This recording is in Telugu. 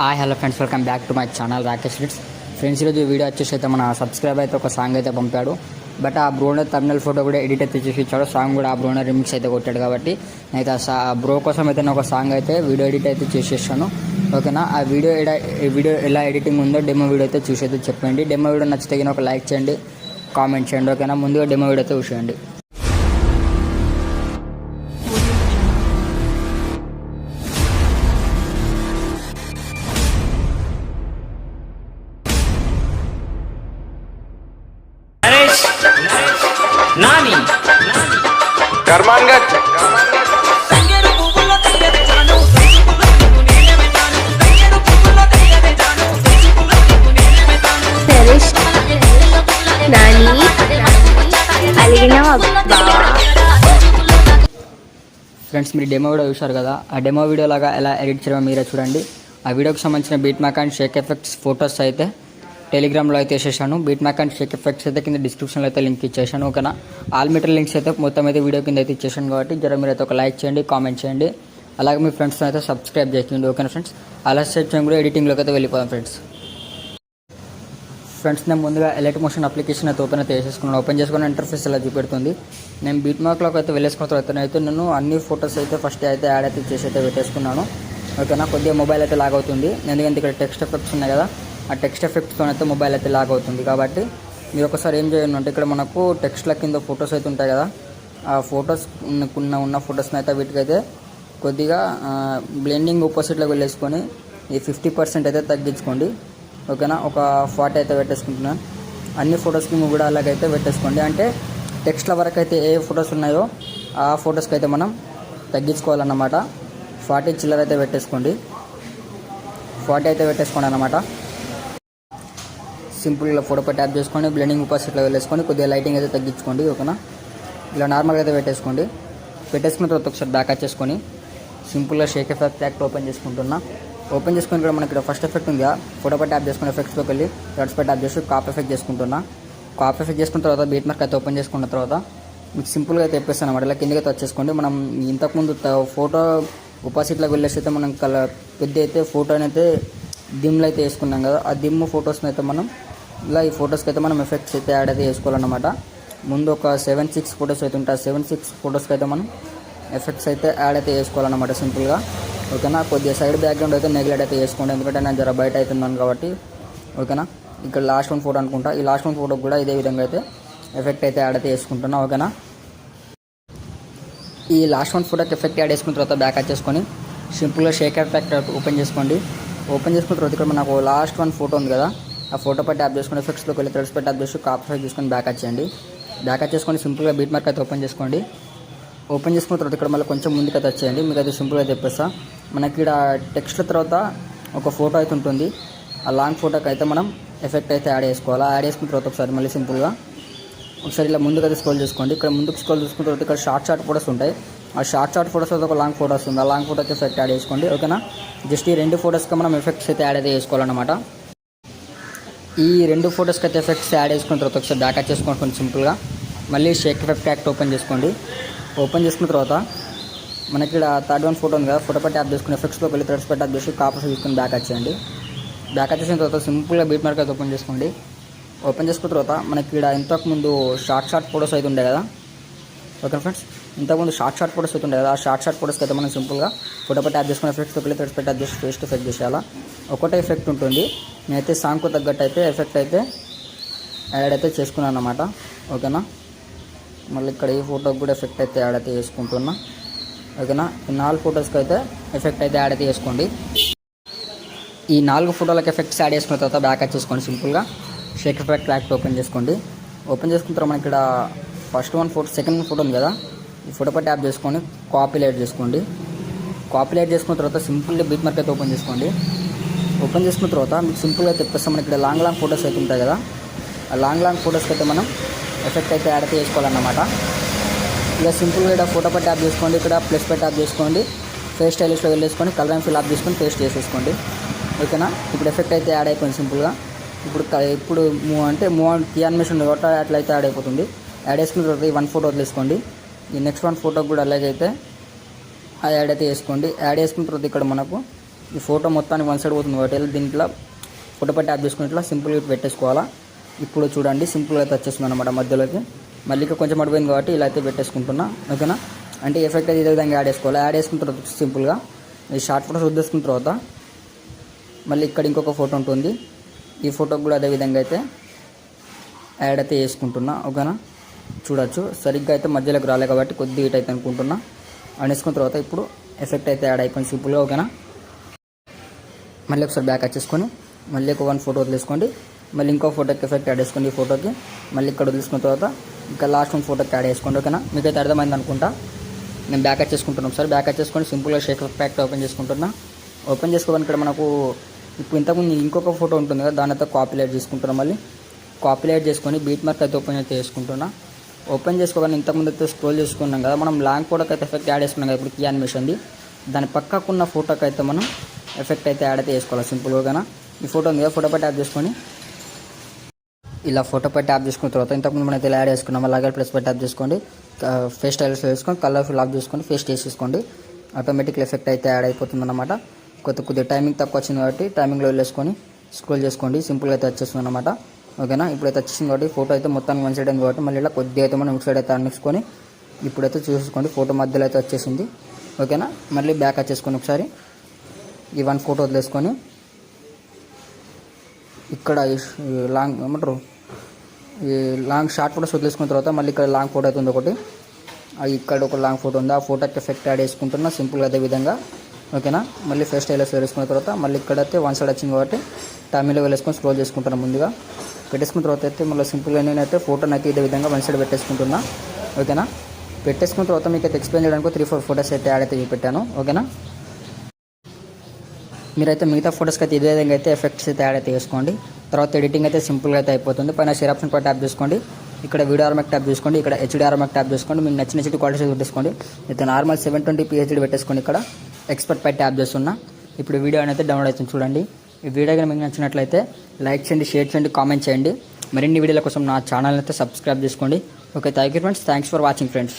Hi hello friends, welcome back to my channel Rakesh లిట్స్. ఫ్రెండ్స్, ఈరోజు వీడియో వచ్చేసి అయితే మన సబ్స్క్రైబర్ అయితే ఒక సాంగ్ అయితే పంపాడు. బట్ ఆ బ్రోనే తమిళ ఫోటో కూడా ఎడిట్ అయితే చేసి ఇచ్చాడు. సాంగ్ కూడా ఆ బ్రోనే రిమిక్స్ అయితే కొట్టాడు. కాబట్టి అయితే ఆ బ్రో కోసం అయితే నేను ఒక సాంగ్ అయితే వీడియో ఎడిట్ అయితే చేసేసాను. ఓకేనా, ఆ వీడియో ఎలా ఎడిటింగ్ ఉందో డెమో వీడియో అయితే చూసి అయితే చెప్పండి. డెమో వీడియో నచ్చితే ఒక లైక్ చేయండి, కామెంట్ చేయండి. ఓకేనా, ముందుగా డెమో వీడియో అయితే చూసేయండి. నాని కర్మాన్గఢ్ ఫ్రెండ్స్, మీరు డెమో వీడియో చూశారు కదా. ఆ డెమో వీడియో లాగా ఎలా ఎడిట్ చేయడం మీరే చూడండి. ఆ వీడియోకి సంబంధించిన beat mac and shake effects photos అయితే టెలిగ్రామ్లో అయితే వేసేసాను. Beat mac and shake effects అయితే కింద డిస్క్రిప్షన్లో అయితే లింక్ ఇచ్చేసాను. ఓకేనా, ఆల్ మీటర్ లింక్స్ అయితే మొత్తం అయితే వీడియో కింద అయితే ఇచ్చేసాను. కాబట్టి జర మీరు అయితే ఒక లైక్ చేయండి, కామెంట్ చేయండి, అలాగే మీ ఫ్రెండ్స్తో అయితే సబ్స్క్రైబ్ చేయండి. ఓకేనా ఫ్రెండ్స్, అలా చేయడం కూడా ఎడిటింగ్లోకి అయితే వెళ్ళిపోదాం. ఫ్రెండ్స్, నేను ముందుగా ఎలైట్ మోషన్ అప్లికేషన్ అయితే ఓపెన్ అయితే వేసేసుకున్నాను. ఓపెన్ చేసుకున్న ఇంటర్ఫేస్ ఇలా చూపెడుతుంది. నేను బీట్ మార్క్లోకి అయితే వెళ్ళేసుకున్న తర్వాత అయితే నేను అన్ని ఫొటోస్ అయితే ఫస్ట్ అయితే యాడ్ అయితే చేసి అయితే పెట్టేసుకున్నాను. ఓకేనా, కొద్దిగా మొబైల్ అయితే లాగ్ అవుతుంది. ఎందుకంటే ఇక్కడ టెక్స్ట్ ఎఫెక్ట్స్ ఉన్నాయి కదా, ఆ టెక్స్ట్ ఎఫెక్ట్తో అయితే మొబైల్ అయితే లాగ్ అవుతుంది. కాబట్టి మీరు ఒకసారి ఏం చేయండి అంటే, ఇక్కడ మనకు టెక్స్ట్ల కింద ఫొటోస్ అయితే ఉంటాయి కదా, ఆ ఫొటోస్ ఉన్న ఫొటోస్ని అయితే వీటికైతే కొద్దిగా బ్లెండింగ్ ఆపోజిట్లోకి వెళ్ళేసుకొని ఈ 50% అయితే తగ్గించుకోండి. ఓకేనా, ఒక 40 అయితే పెట్టేసుకుంటున్నాను. అన్ని ఫొటోస్కి కూడా అలాగైతే పెట్టేసుకోండి. అంటే టెక్స్ట్ల వరకు అయితే ఏ ఫొటోస్ ఉన్నాయో ఆ ఫొటోస్కి అయితే మనం తగ్గించుకోవాలన్నమాట. 40 చిల్లర అయితే పెట్టేసుకోండి. 40 అయితే పెట్టేసుకోండి అన్నమాట. సింపుల్గా ఫోటోపై ట్యాప్ చేసుకొని బ్లెండింగ్ ఆపోజిట్లో వెళ్ళేసుకొని కొద్దిగా లైటింగ్ అయితే తగ్గించుకోండి. ఓకేనా, ఇలా నార్మల్గా అయితే పెట్టేసుకోండి. పెట్టేసుకున్న తర్వాత ఒకసారి బ్యాక్ వచ్చేసుకొని సింపుల్గా షేక్ ఎఫెక్ట్ యాక్ట్ ఓపెన్ చేసుకుంటున్నా. ఓపెన్ చేసుకుని కూడా మనకి ఇక్కడ ఫస్ట్ ఎఫెక్ట్ ఉంది. ఫోటోపై ట్యాప్ చేసుకుని ఎఫెక్ట్స్లోకి వెళ్ళి థర్డ్స్పై ట్యాప్ చేసి కాప్ ఎఫెక్ట్ చేసుకుంటున్నా. కాప్ ఎఫెక్ట్ చేసుకున్న తర్వాత బీట్ మార్క్ అయితే ఓపెన్ చేసుకున్న తర్వాత మీకు సింపుల్గా అయితే చెప్పేస్తాను అనమాట. ఇలా కిందకి అయితే వచ్చేసుకోండి. మనం ఇంతకుముందు ఫోటో ఆపోజిట్లోకి వెళ్ళేసి అయితే మనం కొద్ది అయితే ఫోటోని అయితే దిమ్లో అయితే వేసుకున్నాం కదా, ఆ దిమ్ ఫొటోస్ని అయితే మనం ఇలా ఈ ఫొటోస్కి అయితే మనం ఎఫెక్ట్స్ అయితే యాడ్ అయితే చేసుకోవాలన్నమాట. ముందు ఒక 7-6 ఫొటోస్ అయితే ఉంటాయి. 7-6 ఫొటోస్కి అయితే మనం ఎఫెక్ట్స్ అయితే యాడ్ అయితే చేసుకోవాలన్నమాట సింపుల్గా. ఓకేనా, కొద్దిగా సైడ్ బ్యాక్గ్రౌండ్ అయితే నెగ్లెక్ట్ అయితే చేసుకోండి, ఎందుకంటే నేను జర బయట అవుతున్నాను కాబట్టి. ఓకేనా, ఇక్కడ లాస్ట్ వన్ ఫోటో అనుకుంటా, ఈ లాస్ట్ వన్ ఫోటోకి కూడా ఇదే విధంగా అయితే ఎఫెక్ట్ అయితే యాడ్ అయితే చేసుకుంటున్నా. ఓకేనా, ఈ లాస్ట్ వన్ ఫోటోకి ఎఫెక్ట్ యాడ్ చేసుకున్న తర్వాత బ్యాక్ వచ్చేసుకొని సింపుల్గా షేక్ ఎఫెక్ట్ ఓపెన్ చేసుకోండి. ఓపెన్ చేసుకున్న తర్వాత ఇక్కడ మనకు లాస్ట్ వన్ ఫోటో ఉంది కదా, ఆ ఫోటోపై ట్యాప్ చేసుకుని ఎఫెక్ట్స్లోకి వెళ్ళి థ్రెడ్స్పై ట్యాప్ చేసి కాప్ ఎఫెక్ట్ చేసుకొని బ్యాక్ వచ్చేయండి. బ్యాక్ వచ్చేసుకొని సింపుల్గా బీట్ మార్క్ అయితే ఓపెన్ చేసుకోండి. ఓపెన్ చేసుకున్న తర్వాత ఇక్కడ మళ్ళీ కొంచెం ముందుకు అయితే వచ్చేయండి. మీకు అయితే సింపుల్గా చెప్పేస్తా. మనకి ఇక్కడ టెక్స్ట్ల తర్వాత ఒక ఫోటో అయితే ఉంటుంది. ఆ లాంగ్ ఫోటోకి అయితే మనం ఎఫెక్ట్ అయితే యాడ్ చేసుకోవాలి. యాడ్ చేసుకున్న తర్వాత ఒకసారి మళ్ళీ సింపుల్గా ఒకసారి ఇలా ముందుకు అయితే స్క్రోల్ చేసుకోండి. ఇక్కడ ముందుకు స్క్రోల్ చేసుకున్న తర్వాత ఇక్కడ షార్ట్ ఫోటోస్ ఉంటాయి. ఆ షార్ట్ ఫోటోస్ అయితే ఒక లాంగ్ ఫోటో వస్తుంది. ఆ లాంగ్ ఫోటోకి ఎఫెక్ట్ యాడ్ చేసుకోండి. ఓకేనా, జస్ట్ ఈ 2 ఫోటోస్కి మనం ఎఫెక్ట్స్ అయితే యాడ్ అయితే చేసుకోవాలన్నమాట. ఈ 2 ఫోటోస్కి అయితే ఎఫెక్ట్స్ యాడ్ చేసుకున్న తర్వాత ఒకసారి బ్యాక్ చేసుకోండి. కొంచెం సింపుల్గా మళ్ళీ షేక్ ఎఫెక్ట్ యాక్ట్ ఓపెన్ చేసుకోండి. ఓపెన్ చేసుకున్న తర్వాత మనకి ఇక్కడ థర్డ్ వన్ ఫోటో ఉంది కదా, ఫోటోపై ట్యాప్ చేసుకుని ఎఫెక్ట్స్లోకి వెళ్ళి థ్రెడ్స్పై ట్యాప్ చేసి కాపీ తీసుకుని బ్యాక్ వచ్చేయండి. బ్యాక్ వచ్చేసిన తర్వాత సింపుల్గా బీట్ మార్క్ అయితే ఓపెన్ చేసుకోండి. ఓపెన్ చేసుకున్న తర్వాత మనకి ఇక్కడ ఇంతకుముందు షార్ట్ ఫోటోస్ అయితే ఉండే కదా. ఓకే ఫ్రెండ్స్, ఇంతకుముందు షార్ట్ ఫోటోస్ అయితే ఉండే కదా, ఆ షార్ట్ ఫోటోస్కి అయితే మనం సింపుల్గా ఫోటోపై ట్యాప్ చేసుకుని ఎఫెక్ట్స్లోకి వెళ్ళి థ్రెడ్స్పై ట్యాప్ చేసి ఫేస్ టు ఎఫెక్ట్ చేసేయాలా. ఒకటే ఎఫెక్ట్ ఉంటుంది. నేనైతే సాంగ్కు తగ్గట్టు అయితే ఎఫెక్ట్ అయితే యాడ్ అయితే చేసుకున్నాను అన్నమాట. ఓకేనా, మళ్ళీ ఇక్కడ ఈ ఫోటోకి కూడా ఎఫెక్ట్ అయితే యాడ్ అయితే చేసుకుంటున్నా. ఓకేనా, ఈ 4 ఫొటోస్కి అయితే ఎఫెక్ట్ అయితే యాడ్ అయితే చేసుకోండి. ఈ 4 ఫోటోలకు ఎఫెక్ట్స్ యాడ్ చేసుకున్న తర్వాత బ్యాక్ వచ్చేసుకోండి. సింపుల్గా షేక్ ఎఫెక్ట్ యాక్ట్ ఓపెన్ చేసుకోండి. ఓపెన్ చేసుకున్న తర్వాత మనకి ఇక్కడ first one photo second photo ఉంది కదా, ఈ ఫోటోపై ట్యాప్ చేసుకొని కాపీ లైట్ చేసుకోండి. కాపీ లైట్ చేసుకున్న తర్వాత సింపుల్గా బీట్ మార్క్ అయితే ఓపెన్ చేసుకోండి. ఓపెన్ చేసుకున్న తర్వాత మీకు సింపుల్గా తెప్పిస్తాం. మనకి ఇక్కడ లాంగ్ ఫోటోస్ అయితే ఉంటాయి కదా, ఆ లాంగ్ ఫోటోస్కి అయితే మనం ఎఫెక్ట్ అయితే యాడ్ అయితే చేసుకోవాలన్నమాట. ఇక సింపుల్గా ఇక్కడ ఫోటోపై ట్యాప్ చేసుకోండి. ఇక్కడ ప్లస్పై ట్యాప్ చేసుకోండి. ఫేస్ స్టైలిష్లో వెళ్ళేసుకొని కలర్ అండ్ ఫిల్ ఆఫ్ చేసుకొని పేస్ట్ చేసేసుకోండి. ఓకేనా, ఇప్పుడు ఎఫెక్ట్ అయితే యాడ్ అయిపోయింది సింపుల్గా. ఇప్పుడు మూవ్ ఆన్ కీ యానిమేషన్ కాబట్టి అట్లా అయితే యాడ్ అయిపోతుంది. యాడ్ చేసుకున్న తర్వాత ఈ 1 ఫోటో వదిలేసుకోండి. ఈ నెక్స్ట్ 1 ఫోటోకి కూడా అలాగైతే యాడ్ అయితే చేసుకోండి. యాడ్ చేసుకున్న తర్వాత ఇక్కడ మనకు ఈ ఫోటో మొత్తానికి వన్ సైడ్ పోతుంది కాబట్టి దీంట్లో ఫోటో పై ట్యాప్ చేసుకుని ఇట్లా సింపుల్గా పెట్టేసుకోవాలా. ఇప్పుడు చూడండి సింపుల్గా అయితే వచ్చేస్తుంది అనమాట మధ్యలోకి. మళ్ళీ ఇంకా కొంచెం అడిపోయింది కాబట్టి ఇలా అయితే పెట్టేసుకుంటున్నా. ఓకేనా, అంటే ఎఫెక్ట్ అయితే ఇదే విధంగా యాడ్ చేసుకోవాలి. యాడ్ చేసుకున్న తర్వాత సింపుల్గా ఈ షార్ట్ ఫోటోస్ వదిలేసుకున్న తర్వాత మళ్ళీ ఇక్కడ ఇంకొక ఫోటో ఉంటుంది. ఈ ఫోటోకి కూడా అదే విధంగా అయితే యాడ్ అయితే చేసుకుంటున్నా. ఓకేనా, చూడొచ్చు సరిగ్గా అయితే మధ్యలోకి రాలే కాబట్టి కొద్దిగా ఇటు అయితే అనుకుంటున్నా. అనేసుకున్న తర్వాత ఇప్పుడు ఎఫెక్ట్ అయితే యాడ్ అయిపోయింది సింపుల్గా. ఓకేనా, మళ్ళీ ఒకసారి బ్యాక్ వచ్చేసుకొని మళ్ళీ ఒక 1 ఫోటో వదిలేసుకోండి. మళ్ళీ ఇంకో ఫోటోకి ఎఫెక్ట్ యాడ్ చేసుకోండి. ఈ ఫోటోకి మళ్ళీ ఇక్కడ వదిలేసుకున్న తర్వాత ఇంకా లాస్ట్ 1 ఫోటోకి యాడ్ చేసుకోండి. ఓకేనా, మీకైతే అర్థమైంది అనుకుంటా. నేను బ్యాక్ వచ్చేసుకుంటున్నాను. ఒకసారి బ్యాక్ వచ్చేసుకొని సింపుల్గా షేక్ ప్యాక్ ఓపెన్ చేసుకుంటున్నా. ఓపెన్ చేసుకోవడానికి ఇక్కడ మనకు ఇప్పుడు ఇంతకుముందు ఇంకొక ఫోటో ఉంటుంది కదా, దాని అయితే కాపీలైట్ చేసుకుంటున్నాం. మళ్ళీ కాపీలైట్ చేసుకొని బీట్ మార్క్ అయితే ఓపెన్ అయితే చేసుకుంటున్నా. ఓపెన్ చేసుకోవాలని ఇంతకుముందు అయితే స్క్రోల్ చేసుకున్నాం కదా, మనం లాంగ్ ఫోటోకి అయితే ఎఫెక్ట్ యాడ్ చేసుకున్నాం కదా ఇప్పుడు కీ యానిమేషన్ది. దాని పక్కకున్న ఫోటోకి అయితే మనం ఎఫెక్ట్ అయితే యాడ్ అయితే చేసుకోవాలి సింపుల్గా. ఓకేనా, ఈ ఫోటో ఉంది కదా, ఫోటో పై ట్యాప్ చేసుకొని ఇలా ఫోటో పై ట్యాప్ చేసుకున్న తర్వాత ఇంతకుముందు మనం అయితే యాడ్ చేసుకున్నాం. అలాగే ప్లస్ పై ట్యాప్ చేసుకోండి. ఫేస్ స్టైల్స్ వేసుకొని కలర్ ఫుల్ ఆఫ్ చేసుకొని ఫేస్ చేసేసుకోండి. ఆటోమేటిక్గా ఎఫెక్ట్ అయితే యాడ్ అయిపోతుంది అనమాట. కొద్దిగా టైమింగ్ తక్కువ వచ్చింది కాబట్టి టైమింగ్లో వెళ్ళేసుకొని స్క్రోల్ చేసుకోండి. సింపుల్గా అయితే వచ్చేస్తుంది అనమాట. ఓకేనా, ఇప్పుడైతే వచ్చేసింది కాబట్టి ఫోటో అయితే మొత్తానికి వన్ సైడ్ అయింది కాబట్టి మళ్ళీ ఇలా కొద్దిగా అయితే మనం ఇటు సైడ్ అయితే అనిపించుకొని ఇప్పుడైతే చూసుకోండి ఫోటో మధ్యలో అయితే వచ్చేసింది. ఓకేనా, మళ్ళీ బ్యాక్ వచ్చేసుకొని ఒకసారి ఈ 1 ఫోటో వదిలేసుకొని ఇక్కడ లాంగ్ ఏమంటారు ఈ లాంగ్ షార్ట్ ఫోటోస్ వదిలేసుకున్న తర్వాత మళ్ళీ ఇక్కడ లాంగ్ ఫోటో అవుతుంది ఒకటి. ఇక్కడ ఒక లాంగ్ ఫోటో ఉంది, ఆ ఫోటోకి ఎఫెక్ట్ యాడ్ చేసుకుంటున్నా సింపుల్గా అదే విధంగా. ఓకేనా, మళ్ళీ ఫేస్ స్టైల్స్ వేసుకున్న తర్వాత మళ్ళీ ఇక్కడైతే వన్ సైడ్ వచ్చింది కాబట్టి టైమింగ్లో వెళ్ళేసుకొని స్క్రోల్ చేసుకుంటున్నాను. ముందుగా పెట్టేసుకున్న తర్వాత అయితే మళ్ళీ సింపుల్గా నేనైతే ఫోటోని అయితే ఇదే విధంగా వన్ సైడ్ పెట్టేసుకుంటున్నా. ఓకేనా, పెట్టేసుకున్న తర్వాత మీకు అయితే ఎక్స్ప్లెయిన్ చేయడానికి 3-4 ఫోటోస్ అయితే యాడ్ అయితే పెట్టాను. ఓకేనా, మీరైతే మిగతా ఫోటోస్కి అయితే ఇదే విధంగా అయితే ఎఫెక్ట్స్ అయితే యాడ్ అయితే చేసుకోండి. తర్వాత ఎడిటింగ్ అయితే సింపుల్గా అయితే అయిపోతుంది. పైన షేర్ ఆప్షన్ పై ట్యాప్ చేసుకోండి. ఇక్కడ వీడియో ఆర్మాక్ ట్యాప్ చేసుకోండి. ఇక్కడ హెచ్డీ ఆర్మాక్ ట్యాప్ చేసుకోండి. మీకు నచ్చిన క్వాలిటీ పెట్టేసుకోండి. అయితే నార్మల్ 720p హెచ్డీ పెట్టేసుకోండి. ఇక్కడ ఎక్స్పర్ట్ పై ట్యాప్ చేస్తున్నా. ఇప్పుడు వీడియో అనేది డౌన్లోడ్ అవుతుంది చూడండి. ఈ వీడియో కానీ మీకు నచ్చినట్లయితే లైక్ చేయండి, షేర్ చేయండి, కామెంట్ చేయండి. మరిన్ని వీడియోల కోసం నా ఛానల్ అయితే సబ్స్క్రైబ్ చేసుకోండి. Okay, thank you friends. Thanks for watching friends.